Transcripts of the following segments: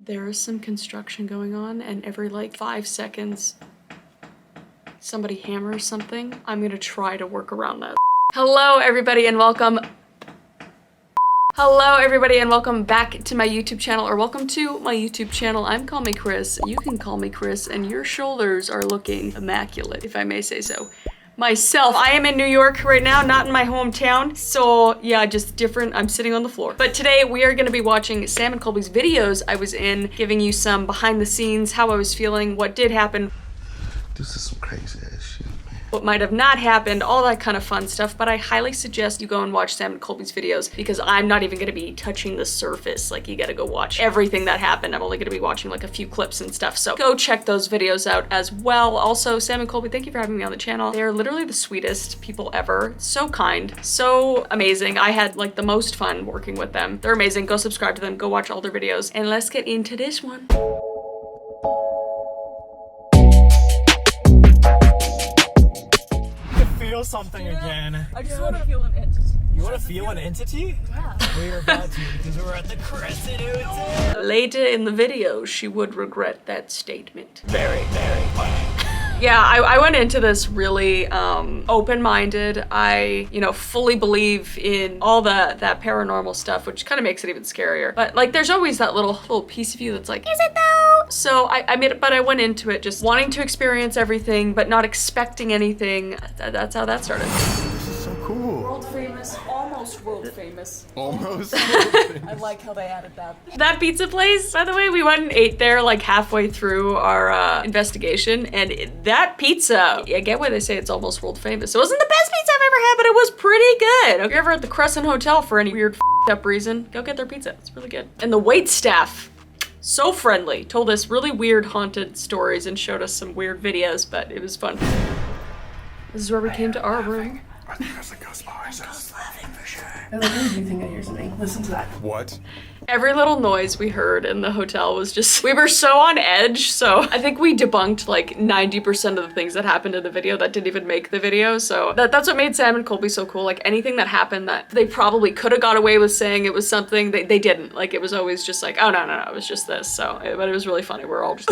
There is some construction going on, and every like 5 seconds somebody hammers something. I'm gonna try to work around that. Hello everybody and welcome. Hello everybody and welcome back to my YouTube channel, or welcome to my YouTube channel. I'm Call Me Chris. You can call me Chris, and your shoulders are looking immaculate, if I may say so myself. I am in New York right now, not in my hometown. So yeah, just different. I'm sitting on the floor. But today we are gonna be watching Sam and Colby's videos I was in, giving you some behind the scenes, how I was feeling, what did happen. This is some crazy ass shit, man. What might have not happened, all that kind of fun stuff, but I highly suggest you go and watch Sam and Colby's videos because I'm not even gonna be touching the surface. Like, you gotta go watch everything that happened. I'm only gonna be watching like a few clips and stuff, so go check those videos out as well. Also, Sam and Colby, thank you for having me on the channel. They're literally the sweetest people ever. So kind, so amazing. I had like the most fun working with them. They're amazing. Go subscribe to them, go watch all their videos, and let's get into this one. Feel something again. I just want to feel an entity. You want to feel an entity? Yeah. We're about to because we're at the Crescent Hotel. Later in the video, she would regret that statement. Very, very funny. Yeah, I went into this really open-minded. I, fully believe in all that paranormal stuff, which kind of makes it even scarier. But like, there's always that little piece of you that's like, is it though? So I went into it just wanting to experience everything, but not expecting anything. That's how that started. This is so cool. World famous, almost world famous. Almost. I like how they added that. That pizza place, by the way, we went and ate there like halfway through our investigation, and that pizza, I get why they say it's almost world famous. It wasn't the best pizza I've ever had, but it was pretty good. If you're ever at the Crescent Hotel for any weird up reason, go get their pizza. It's really good. And the wait staff, so friendly, told us really weird haunted stories and showed us some weird videos, but it was fun. This is where we came to our room. I think that's a ghost behind us. I literally do think I hear something. Listen to that. What? Every little noise we heard in the hotel was just, we were so on edge. So I think we debunked like 90% of the things that happened in the video that didn't even make the video. So that's what made Sam and Colby so cool. Like, anything that happened that they probably could have got away with saying it was something, they didn't. Like, it was always just like, oh no, it was just this. So, but it was really funny. We're all just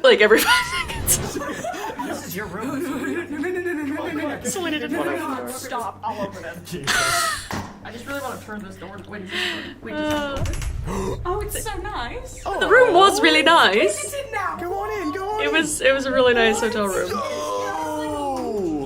like every 5 seconds. This is your room. Selena didn't want to open the door. Stop all over them. I just really want to turn this door. Wait, oh, it's so nice. The room was really nice. It's in now. Go on in, go on in. It was a really nice hotel room.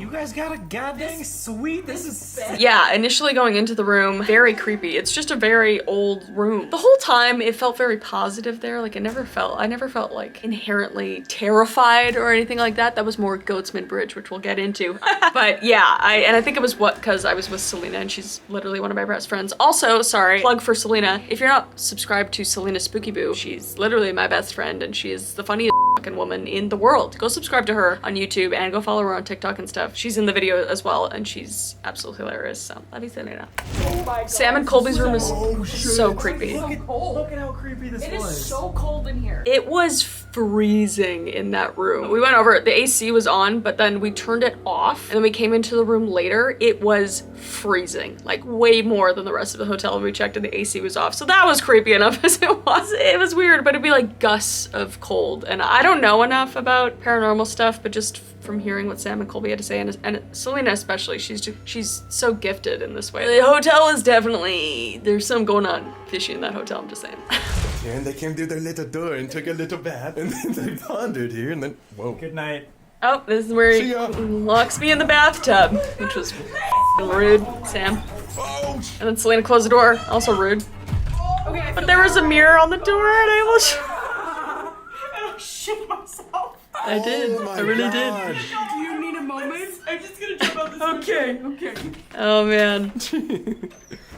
You guys got a goddamn suite. This is sick. Yeah, initially going into the room, very creepy. It's just a very old room. The whole time it felt very positive there. Like, I never felt like inherently terrified or anything like that. That was more Goatman Bridge, which we'll get into. But yeah, I think it was because I was with Selena and she's literally one of my best friends. Also, sorry, plug for Selena. If you're not subscribed to Selena Spooky Boo, she's literally my best friend and she is the funniest fucking woman in the world. Go subscribe to her on YouTube and go follow her on TikTok and stuff. She's in the video as well, and she's absolutely hilarious. So love you, Selena. Oh my God. Sam and Colby's room is so It's creepy. so cold. Look at how creepy this It was. is so cold in here. It was freezing in that room. We went over, the AC was on, but then we turned it off, and then we came into the room later. It was freezing, like way more than the rest of the hotel when we checked and the AC was off. So that was creepy enough as it was. It was weird, but it'd be like gusts of cold. And I don't know enough about paranormal stuff, but just from hearing what Sam and Colby had to say, and Selena especially, she's so gifted in this way. The hotel is definitely, there's some going on fishy in that hotel, I'm just saying. And they came through their little door and took a little bath, and then they pondered here, and then, whoa. Good night. Oh, this is where See he ya. locks me in the bathtub, which was rude, Sam. Oh, And then Selena closed the door, also rude. Okay, But there was a mirror on the door and I almost... I shit myself. I did, my I really God. did. Do you need a moment? I'm just gonna jump out this Okay. Okay. Oh man.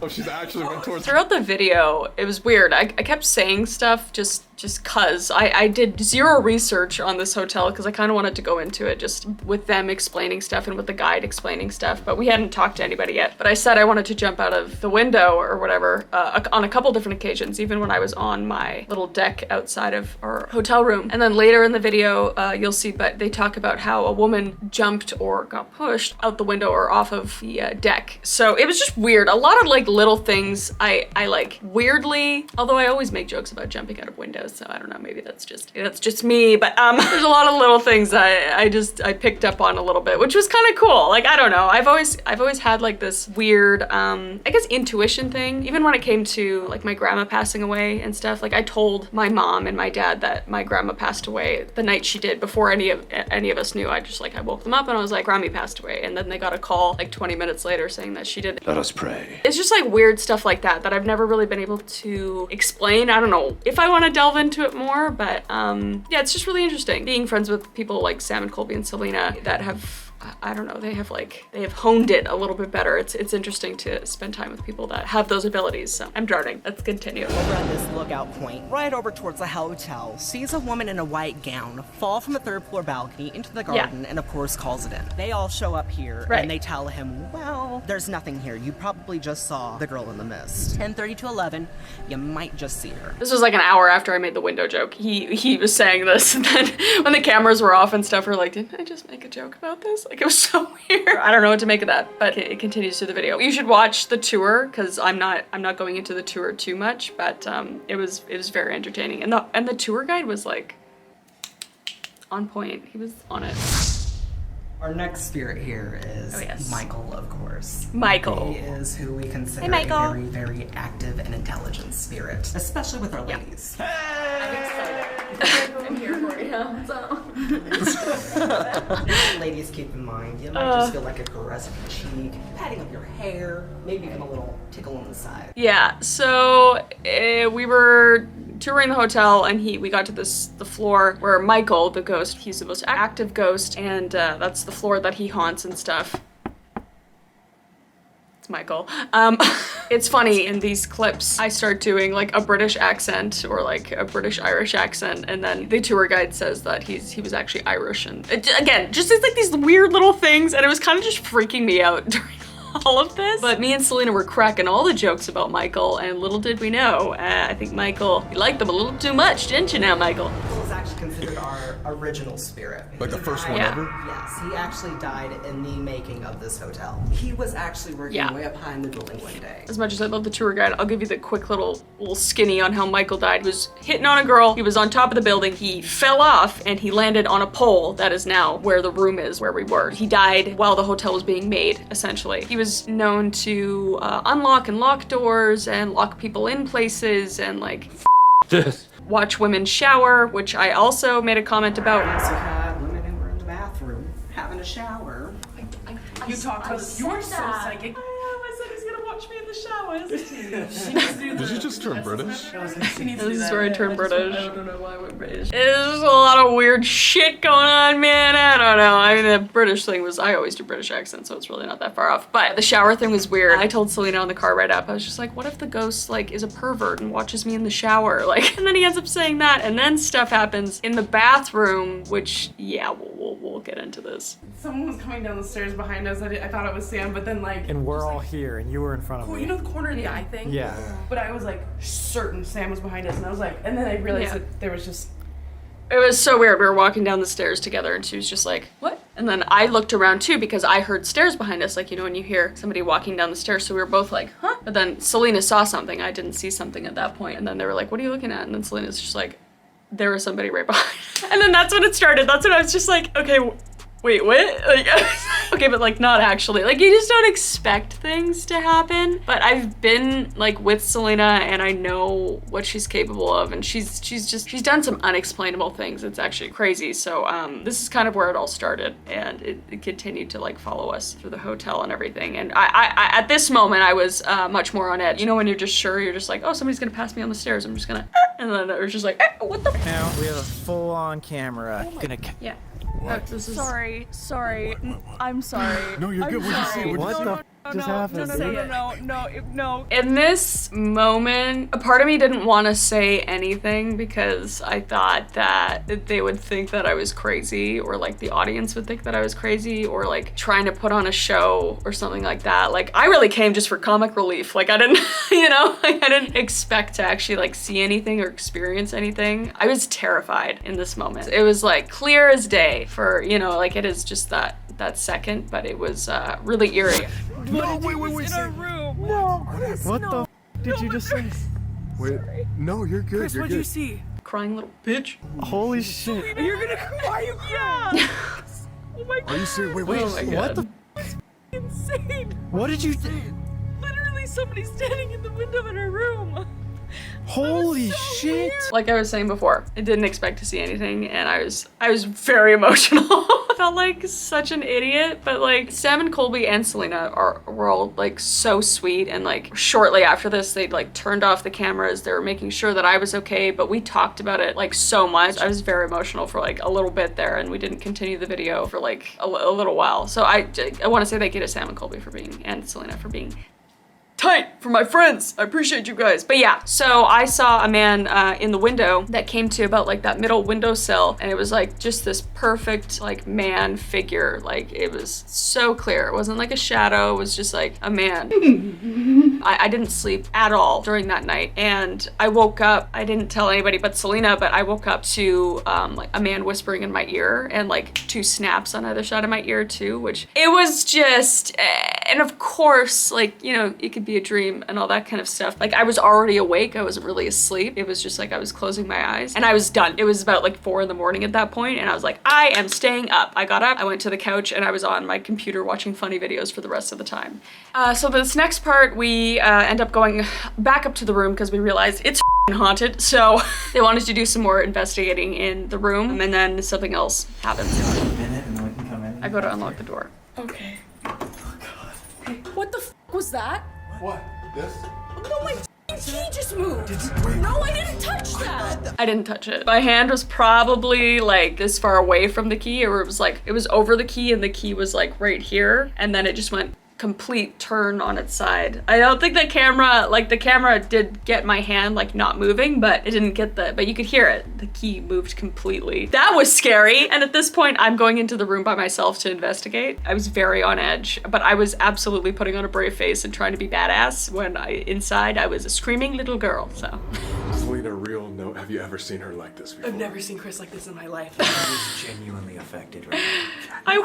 Oh, she's actually went towards. Throughout the video, it was weird. I kept saying stuff just cause. I did zero research on this hotel because I kind of wanted to go into it just with them explaining stuff and with the guide explaining stuff, but we hadn't talked to anybody yet. But I said I wanted to jump out of the window or whatever on a couple different occasions, even when I was on my little deck outside of our hotel room. And then later in the video, you'll see, but they talk about how a woman jumped or got pushed out the window or off of the deck. So it was just weird. A lot of like like little things. I like weirdly, although I always make jokes about jumping out of windows, so I don't know, maybe that's just me, but there's a lot of little things I picked up on a little bit, which was kind of cool. Like, I don't know, I've always had like this weird I guess intuition thing. Even when it came to like my grandma passing away and stuff, like I told my mom and my dad that my grandma passed away the night she did before any of us knew. I woke them up and I was like, Grammy passed away, and then they got a call like 20 minutes later saying that she did. Let us pray. It's just like weird stuff like that I've never really been able to explain. I don't know if I want to delve into it more, but yeah, it's just really interesting being friends with people like Sam and Colby and Selena that have, I don't know, they have honed it a little bit better. It's interesting to spend time with people that have those abilities. So I'm drowning. Let's continue. Over at this lookout point, right over towards the hotel, sees a woman in a white gown fall from the 3rd floor balcony into the garden, and of course calls it in. They all show up here, and they tell him, well, there's nothing here. You probably just saw the girl in the mist. 10:30 to 11, you might just see her. This was like an hour after I made the window joke. He was saying this, and then when the cameras were off and stuff, we're like, didn't I just make a joke about this? Like, it was so weird. I don't know what to make of that, but it continues through the video. You should watch the tour, because I'm not going into the tour too much, but it was very entertaining. And the tour guide was like on point. He was on it. Our next spirit here is Michael, of course. Michael. He is who we consider a very, very active and intelligent spirit, especially with our ladies. I'm excited. I'm here for you. So. Ladies, keep in mind, you might just feel like a caress of the cheek, patting of your hair, maybe even a little tickle on the side. Yeah, so we were touring the hotel, and we got to the floor where Michael, the ghost, he's the most active ghost, and that's the floor that he haunts and stuff. It's Michael. It's funny, in these clips, I start doing like a British accent or like a British Irish accent, and then the tour guide says that he was actually Irish, and again, just it's like these weird little things, and it was kind of just freaking me out during all of this. But me and Selena were cracking all the jokes about Michael, and little did we know, I think Michael, you liked them a little too much, didn't you now, Michael? Michael is actually considered our original spirit. Like the first one Yeah. ever? Yes, he actually died in the making of this hotel. He was actually working way up high in the building one day. As much as I love the tour guide, I'll give you the quick little skinny on how Michael died. He was hitting on a girl, he was on top of the building, he fell off, and he landed on a pole that is now where the room is where we were. He died while the hotel was being made, essentially. He was known to unlock and lock doors and lock people in places and like watch women shower, which I also made a comment about. We also had women who were in the bathroom having a shower. You talked about this. You were so psychic. I said he's gonna watch me in the shower, isn't he? Did you just turn British? This is where I turned British. I don't know why I went British. There's a lot of weird shit going on, man. I don't know. I mean, the British thing was, I always do British accents, so it's really not that far off. But the shower thing was weird. I told Selena on the car ride up, I was just like, what if the ghost like is a pervert and watches me in the shower? Like, and then he ends up saying that, and then stuff happens in the bathroom, which, yeah, we'll get into this. Someone was coming down the stairs behind us. I thought it was Sam, but then like. And we're all here, and you were in front of me. You know the corner of the eye thing? Yeah. But I was like certain Sam was behind us, and I was like, and then I realized that there was just. It was so weird. We were walking down the stairs together, and she was just like, what? And then I looked around too, because I heard stairs behind us, like, you know, when you hear somebody walking down the stairs. So we were both like, huh? But then Selena saw something. I didn't see something at that point. And then they were like, what are you looking at? And then Selena's just like, there was somebody right behind. And then that's when it started. That's when I was just like, okay, wait, what? Like, okay, but like not actually. Like, you just don't expect things to happen. But I've been like with Selena, and I know what she's capable of, and she's done some unexplainable things. It's actually crazy. So this is kind of where it all started, and it continued to like follow us through the hotel and everything. And I at this moment I was much more on edge. You know, when you're just sure, you're just like, oh, somebody's gonna pass me on the stairs. I'm just gonna, and then it was just like, what the? Now we have a full-on camera. Yeah. This is Sorry. I'm sorry. No, you're good. What'd you say? What the just happened? No. In this moment, a part of me didn't want to say anything because I thought that they would think that I was crazy, or like the audience would think that I was crazy, or like trying to put on a show or something like that. Like, I really came just for comic relief. Like, I didn't, you know, like I didn't expect to actually like see anything or experience anything. I was terrified in this moment. It was like clear as day for, you know, like it is just that second, but it was really eerie. Wait. In our room. No, Chris, What no. the f did you just say? Wait, no, you're good. Chris, you're what'd good. you see? Crying little bitch. Holy shit. You're gonna cry. Why are you crying? Oh my God. Are you serious? Wait, wait. Oh my What God. the Insane. What did you Literally somebody standing in the window in her room. Holy shit. Like I was saying before, I didn't expect to see anything, and I was very emotional. I felt like such an idiot, but like Sam and Colby and Selena were all like so sweet, and like shortly after this, they like turned off the cameras. They were making sure that I was okay, but we talked about it like so much. I was very emotional for like a little bit there, and we didn't continue the video for like a little while. So I want to say thank you to Sam and Colby for being, and Selena for being tight for my friends. I appreciate you guys. But yeah, so I saw a man in the window that came to about like that middle windowsill, and it was like just this perfect like man figure. Like it was so clear. It wasn't like a shadow. It was just like a man. I didn't sleep at all during that night, and I woke up. I didn't tell anybody but Selena, but I woke up to like a man whispering in my ear, and like 2 snaps on either side of my ear too, which it was just, and of course, like, you know, it could be a dream and all that kind of stuff. Like I was already awake. I wasn't really asleep. It was just like I was closing my eyes and I was done. It was about like 4 in the morning at that point, and I was like, I am staying up. I got up, I went to the couch, and I was on my computer watching funny videos for the rest of the time. So this next part, we end up going back up to the room because we realized it's haunted. So they wanted to do some more investigating in the room, and then something else happens. I go to unlock the door. Okay. What the f was that? What? This? No, my key just moved. No, I didn't touch that. I didn't touch it. My hand was probably like this far away from the key, or it was like, it was over the key and the key was like right here, and then it just went complete turn on its side. I don't think the camera did get my hand like not moving, but it didn't get but you could hear it. The key moved completely. That was scary. And at this point, I'm going into the room by myself to investigate. I was very on edge, but I was absolutely putting on a brave face and trying to be badass when inside I was a screaming little girl, so. Selena, real note, have you ever seen her like this before? I've never seen Chris like this in my life. I was genuinely affected right now. I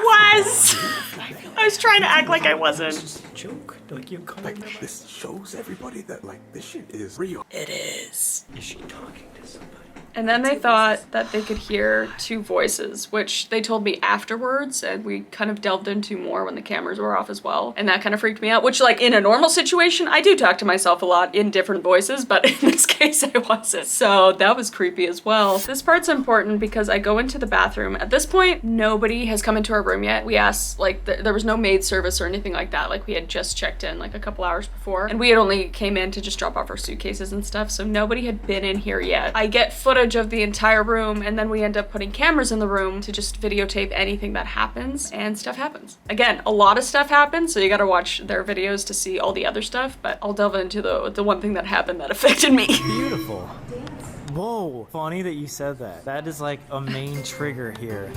was trying to act like I wasn't. It's just a joke. Like you call Like, this shows everybody that, like, this shit is real. It is. Is she talking to somebody? And then they thought that they could hear 2 voices, which they told me afterwards, and we kind of delved into more when the cameras were off as well. And that kind of freaked me out, which like in a normal situation, I do talk to myself a lot in different voices, but in this case I wasn't. So that was creepy as well. This part's important because I go into the bathroom. At this point, nobody has come into our room yet. We asked, like, there was no maid service or anything like that. Like we had just checked in like a couple hours before, and we had only came in to just drop off our suitcases and stuff. So nobody had been in here yet. I get footage of the entire room, and then we end up putting cameras in the room to just videotape anything that happens, and stuff happens. Again, a lot of stuff happens, so you gotta watch their videos to see all the other stuff, but I'll delve into the one thing that happened that affected me. Beautiful. Whoa, funny that you said that. That is like a main trigger here.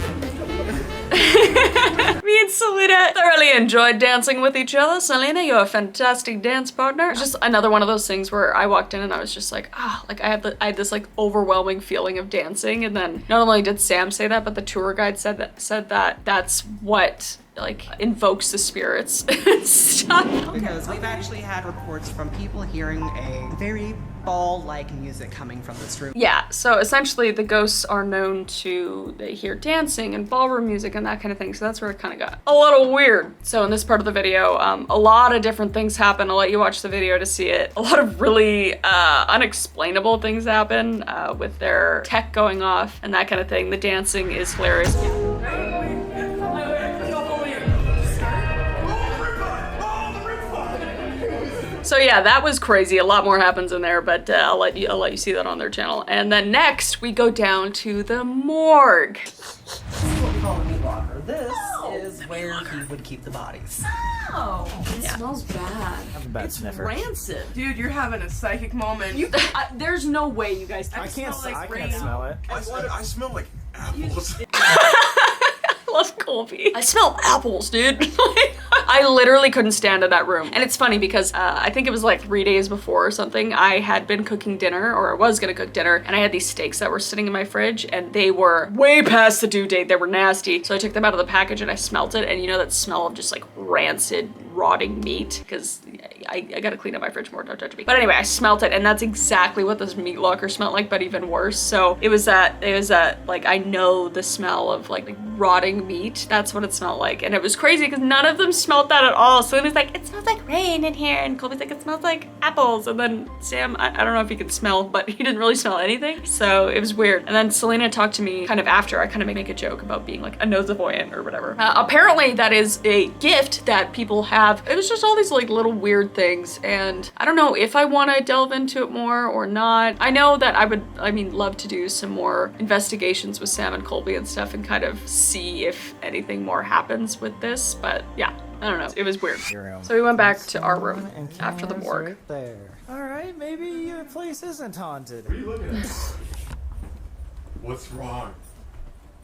Me and Selena thoroughly enjoyed dancing with each other. Selena, you're a fantastic dance partner. It's just another one of those things where I walked in and I was just like, like I had this like overwhelming feeling of dancing. And then not only did Sam say that, but the tour guide said that that's what like invokes the spirits and stuff. Because we've actually had reports from people hearing a very ball-like music coming from this room. Yeah, so essentially the ghosts are known to, they hear dancing and ballroom music and that kind of thing, so that's where it kind of got a little weird. So in this part of the video, a lot of different things happen. I'll let you watch the video to see it. A lot of really unexplainable things happen with their tech going off and that kind of thing. The dancing is hilarious. So yeah, that was crazy. A lot more happens in there, but I'll let you see that on their channel. And then next we go down to the morgue. This is what we call a meat locker. This is where he would keep the bodies. Oh, It smells bad. I have a bad sniffer. Rancid. dude, you're having a psychic moment. There's no way you guys. I can't rain. smell it. I smell like apples. I love Colby. I smell apples, dude. I literally couldn't stand in that room. And it's funny because I think it was like 3 days before or something, I had been cooking dinner, or I was gonna cook dinner, and I had these steaks that were sitting in my fridge and they were way past the due date. They were nasty. So I took them out of the package and I smelt it, and you know that smell of just like rancid, rotting meat? Because I gotta clean up my fridge more, don't judge me. But anyway, I smelt it, and that's exactly what this meat locker smelled like, but even worse. So it was that, like, I know the smell of like rotting meat. That's what it smelled like. And it was crazy because none of them smelled that at all. So it was like, it smells like rain in here. And Colby's like, it smells like apples. And then Sam, I don't know if he could smell, but he didn't really smell anything. So it was weird. And then Selena talked to me kind of after. I kind of make a joke about being like a nosavoyant or whatever. Apparently that is a gift that people have. It was just all these like little weird things. And I don't know if I want to delve into it more or not. I know that I would, love to do some more investigations with Sam and Colby and stuff and kind of see if anything more happens with this. But yeah, I don't know. It was weird. So we went back to our room after the morgue. Right there. All right, maybe your place isn't haunted. What are you looking at? What's wrong?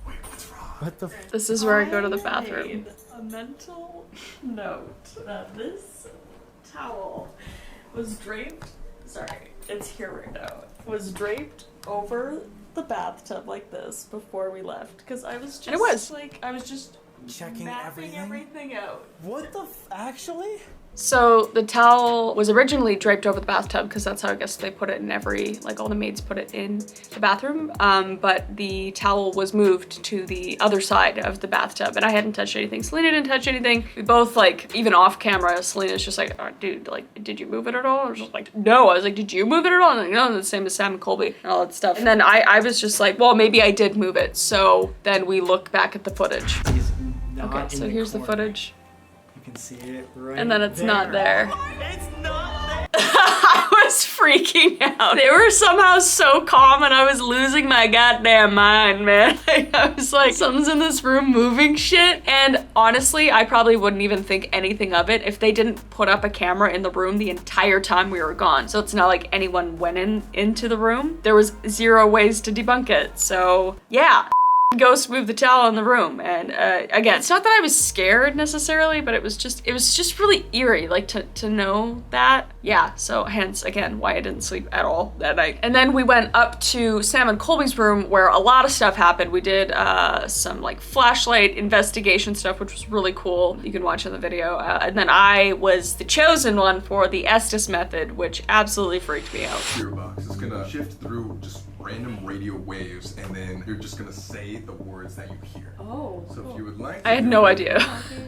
Wait, what's wrong? What the? This is where I go to the bathroom. A mental note that this towel was draped. Sorry, it's here right now. Was draped over the bathtub like this before we left because I was just And it was. like I was just Checking mapping everything out. What the? Actually? So the towel was originally draped over the bathtub because that's how I guess they put it in every, like all the maids put it in the bathroom. But the towel was moved to the other side of the bathtub and I hadn't touched anything. Selena didn't touch anything. We both like, even off camera, Selena's just like, oh, dude, like, did you move it at all? I was just like, no. I was like, did you move it at all? And like, no, the same as Sam and Colby and all that stuff. And then I was just like, well, maybe I did move it. So then we look back at the footage. Okay, so here's the footage. You can see it right And then it's there. not there. It's not there. I was freaking out. They were somehow so calm and I was losing my goddamn mind, man. I was like, something's in this room moving shit. And honestly, I probably wouldn't even think anything of it if they didn't put up a camera in the room the entire time we were gone. So it's not like anyone went into the room. There was 0 ways to debunk it. So yeah. Ghost moved the towel in the room, and again, it's not that I was scared necessarily, but it was just really eerie, like to know that. Yeah, so hence again why I didn't sleep at all that night. And then we went up to Sam and Colby's room where a lot of stuff happened. We did some like flashlight investigation stuff, which was really cool. You can watch in the video. And then I was the chosen one for the Estes Method, which absolutely freaked me out. Your box is gonna shift through just random radio waves, and then you're just gonna say the words that you hear. Oh. So if you would like, I had no idea.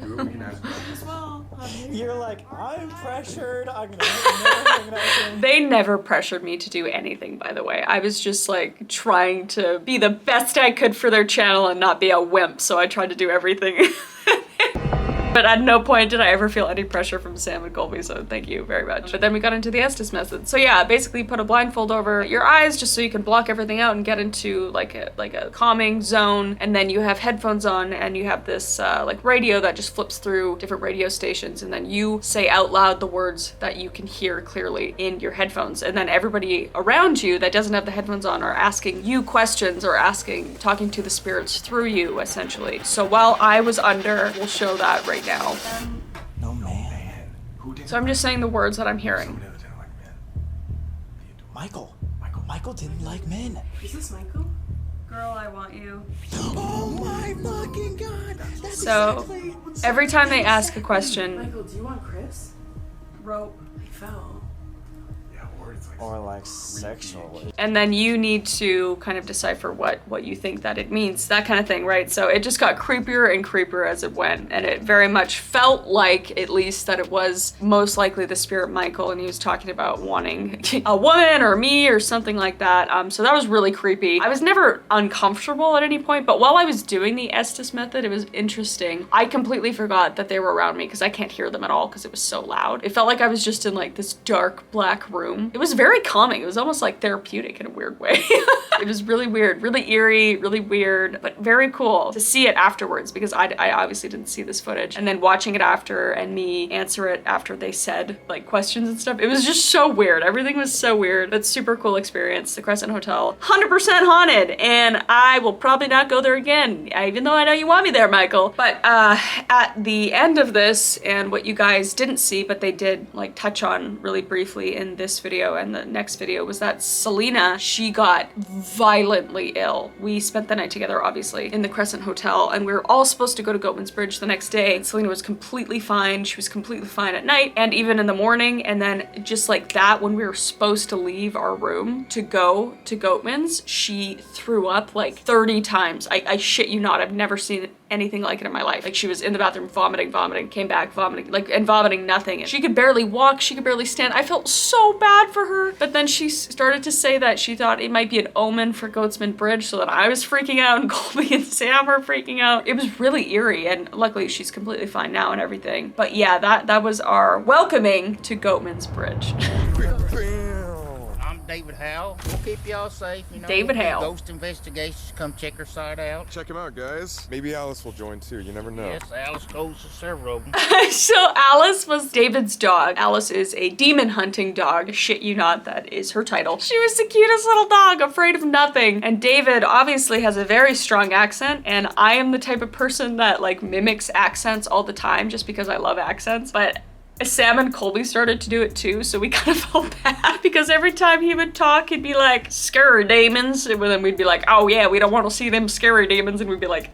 Do it, we can ask questions. You're like, I'm pressured. I'm gonna hang out. They never pressured me to do anything, by the way. I was just like trying to be the best I could for their channel and not be a wimp, so I tried to do everything. But at no point did I ever feel any pressure from Sam and Colby, so thank you very much. But then we got into the Estes Method. So yeah, basically put a blindfold over your eyes just so you can block everything out and get into like a calming zone. And then you have headphones on and you have this like radio that just flips through different radio stations, and then you say out loud the words that you can hear clearly in your headphones. And then everybody around you that doesn't have the headphones on are asking you questions or talking to the spirits through you, essentially. So while I was under, we'll show that right now. No man. So I'm just saying the words that I'm hearing. Somebody else didn't like men. Michael didn't like men. Is this Michael? Girl, I want you. Oh my fucking god. That's So every time they ask a question, Michael, do you want Chris? Rope. I fell. Yeah, or it's like Or like sexually. and then you need to kind of decipher what you think that it means, that kind of thing, right? So it just got creepier and creepier as it went, and it very much felt like, at least, that it was most likely the spirit Michael, and he was talking about wanting a woman or me or something like that. So that was really creepy. I was never uncomfortable at any point, but while I was doing the Estes Method, it was interesting. I completely forgot that they were around me because I can't hear them at all because it was so loud. It felt like I was just in like this dark black room. It was very calming. It was almost like therapeutic in a weird way. It was really weird, really eerie, really weird, but very cool to see it afterwards because I obviously didn't see this footage. And then watching it after and me answer it after they said like questions and stuff, it was just so weird. Everything was so weird, but super cool experience. The Crescent Hotel, 100% haunted, and I will probably not go there again, even though I know you want me there, Michael. But at the end of this, and what you guys didn't see, but they did like touch on really briefly in this video, video and the next video was that Selena, she got violently ill. We spent the night together, obviously, in the Crescent Hotel, and we were all supposed to go to Goatman's Bridge the next day. And Selena was completely fine. She was completely fine at night and even in the morning. And then just like that, when we were supposed to leave our room to go to Goatman's, she threw up like 30 times. I shit you not, I've never seen anything like it in my life. Like she was in the bathroom vomiting, came back vomiting, like, and vomiting nothing. And she could barely walk, she could barely stand. I felt so bad for her. But then she started to say that she thought it might be an omen for Goatman Bridge, so that I was freaking out and Colby and Sam were freaking out. It was really eerie, and luckily she's completely fine now and everything. But yeah, that was our welcoming to Goatman's Bridge. David Howell. We'll keep y'all safe. You know, David Howell. Ghost Investigations. Come check her site out. Check him out, guys. Maybe Alice will join too. You never know. Yes, Alice goes to several of them. So Alice was David's dog. Alice is a demon hunting dog. Shit you not, that is her title. She was the cutest little dog, afraid of nothing. And David obviously has a very strong accent, and I am the type of person that like mimics accents all the time just because I love accents. But Sam and Colby started to do it too, so we kind of felt bad because every time he would talk, he'd be like, scary demons, and then we'd be like, oh yeah, we don't want to see them scary demons, and we'd be like,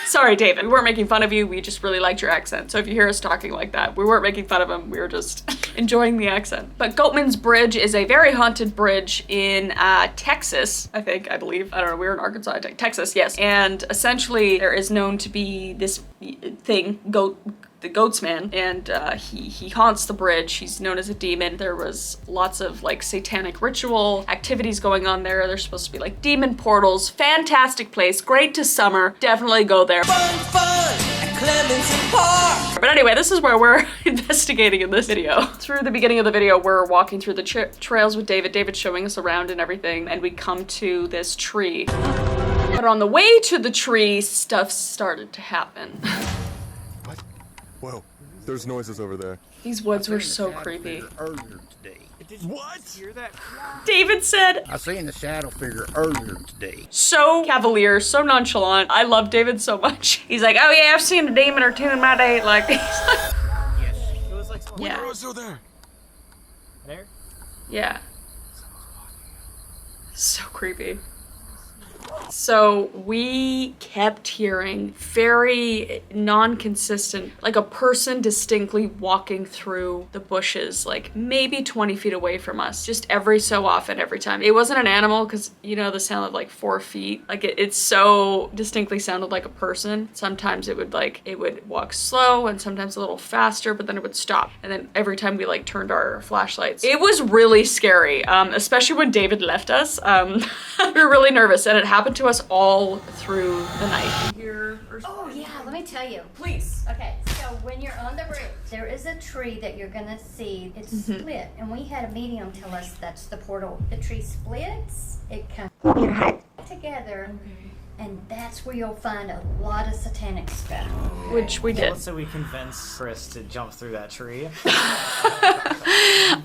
sorry, David, we weren't making fun of you, we just really liked your accent. So if you hear us talking like that, we weren't making fun of him, we were just enjoying the accent. But Goatman's Bridge is a very haunted bridge in Texas, I believe. I don't know, we were in Arkansas, Texas, yes. And essentially there is known to be this thing, the Goatman, and he haunts the bridge. He's known as a demon. There was lots of like satanic ritual activities going on there. There's supposed to be like demon portals. Fantastic place, great to summer. Definitely go there. Fun at Clemson Park. But anyway, this is where we're investigating in this video. Through the beginning of the video, we're walking through the trails with David. David's showing us around and everything, and we come to this tree. But on the way to the tree, stuff started to happen. Whoa, there's noises over there. These woods were so creepy. What? Hear that? David said, I seen the shadow figure earlier today. So cavalier, so nonchalant. I love David so much. He's like, oh yeah, I've seen a demon or two in my day. Like, Yes. It was like yeah. What's over there? there. Yeah. So creepy. So we kept hearing very non-consistent, like a person distinctly walking through the bushes, like maybe 20 feet away from us, just every so often, every time. It wasn't an animal because, you know, the sound of like 4 feet, like it so distinctly sounded like a person. Sometimes it would walk slow and sometimes a little faster, but then it would stop. And then every time we like turned our flashlights, it was really scary, especially when David left us. We were really nervous, and it happened to us all through the night. Oh yeah, let me tell you. Please. Okay, so when you're on the bridge, there is a tree that you're gonna see. It's split, and we had a medium tell us that's the portal. The tree splits, it comes together, and that's where you'll find a lot of satanic stuff. Which we did. Let's say we convinced Chris to jump through that tree.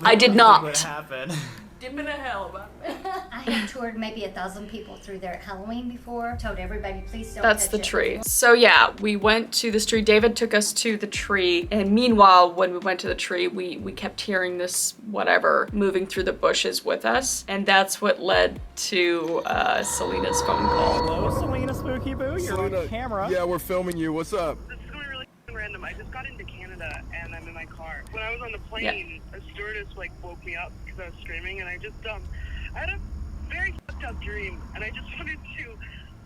I did not. What happened? Dipping a hell about I have toured maybe 1,000 people through there at Halloween before. Told everybody, please don't That's touch the it. tree. So yeah, we went to this tree. David took us to the tree, and meanwhile, when we went to the tree, we kept hearing this whatever moving through the bushes with us, and that's what led to Selena's phone call. Hello, Selena Spooky Boo. You're on camera. Yeah, we're filming you. What's up? This is going to be really random. I just got into Canada and I'm in my car. When I was on the plane, a stewardess like woke me up because I was screaming, and I just I had a very fucked up dream, and I just wanted to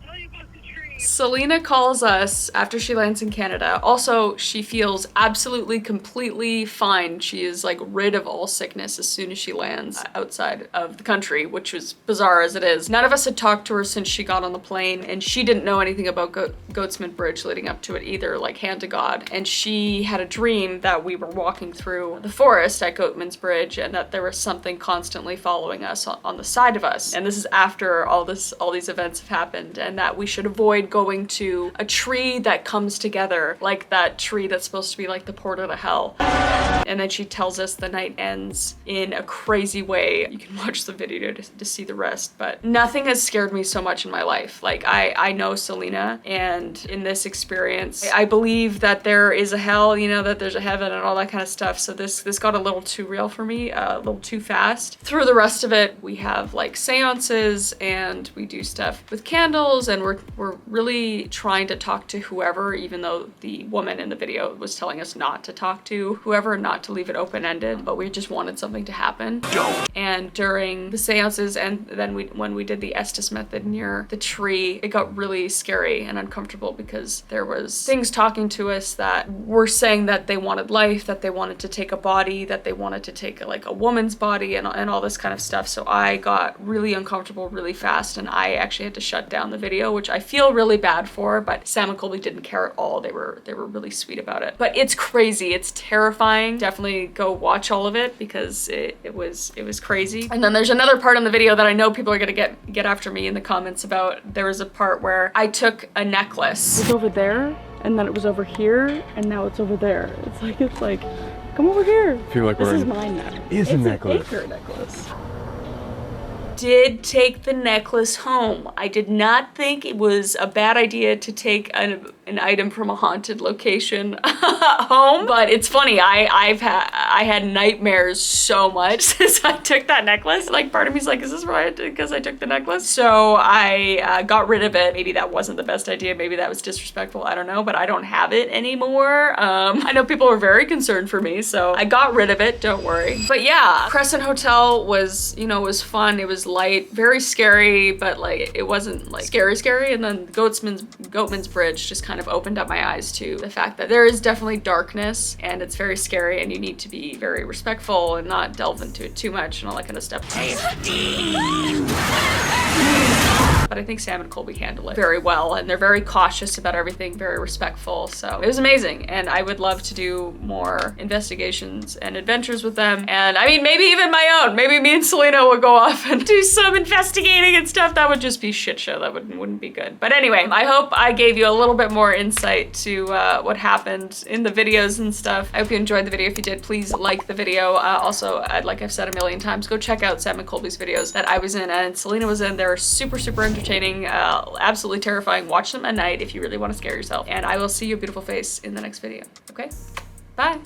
tell you about the dream. Selena calls us after she lands in Canada. Also, she feels absolutely, completely fine. She is like rid of all sickness as soon as she lands outside of the country, which was bizarre as it is. None of us had talked to her since she got on the plane, and she didn't know anything about Goatman Bridge leading up to it either, like hand to God. And she had a dream that we were walking through the forest at Goatman's Bridge, and that there was something constantly following us on the side of us. And this is after all these events have happened. And and that we should avoid going to a tree that comes together, like that tree that's supposed to be like the portal to hell. And then she tells us the night ends in a crazy way. You can watch the video to see the rest, but nothing has scared me so much in my life. Like I know Selena, and in this experience, I believe that there is a hell, you know, that there's a heaven and all that kind of stuff. So this got a little too real for me, a little too fast. Through the rest of it, we have like seances and we do stuff with candles, and we're really trying to talk to whoever, even though the woman in the video was telling us not to talk to whoever, not to leave it open-ended, but we just wanted something to happen. And during the seances, and then when we did the Estes Method near the tree, it got really scary and uncomfortable because there was things talking to us that were saying that they wanted life, that they wanted to take a body, that they wanted to take like a woman's body and all this kind of stuff. So I got really uncomfortable really fast, and I actually had to shut down the video, which I feel really bad for, but Sam and Colby didn't care at all. They were really sweet about it. But it's crazy, it's terrifying. Definitely go watch all of it because it was crazy. And then there's another part in the video that I know people are gonna get after me in the comments about. There was a part where I took a necklace. It was over there, and then it was over here, and now it's over there. It's like, come over here. I feel like this is mine now. It's a necklace. It's an acre necklace. Did take the necklace home. I did not think it was a bad idea to take an item from a haunted location home, but it's funny. I had nightmares so much since I took that necklace. Like part of me's like, is this right? Because I took the necklace. So I got rid of it. Maybe that wasn't the best idea. Maybe that was disrespectful. I don't know, but I don't have it anymore. I know people were very concerned for me, so I got rid of it. Don't worry. But yeah, Crescent Hotel was, you know, was fun. It was light, very scary, but like it wasn't like scary. And then Goatman's Bridge just kind of opened up my eyes to the fact that there is definitely darkness and it's very scary, and you need to be very respectful and not delve into it too much and all that kind of stuff. But I think Sam and Colby handle it very well, and they're very cautious about everything, very respectful. So it was amazing, and I would love to do more investigations and adventures with them. And I mean, maybe even my own. Maybe me and Selena will go off and do some investigating and stuff. That would just be shit show. That wouldn't be good. But anyway, I hope I gave you a little bit more insight to what happened in the videos and stuff. I hope you enjoyed the video. If you did, please like the video. Also, like I've said a million times, go check out Sam and Colby's videos that I was in and Selena was in. They're super entertaining, absolutely terrifying. Watch them at night if you really want to scare yourself. And I will see your beautiful face in the next video. Okay? Bye.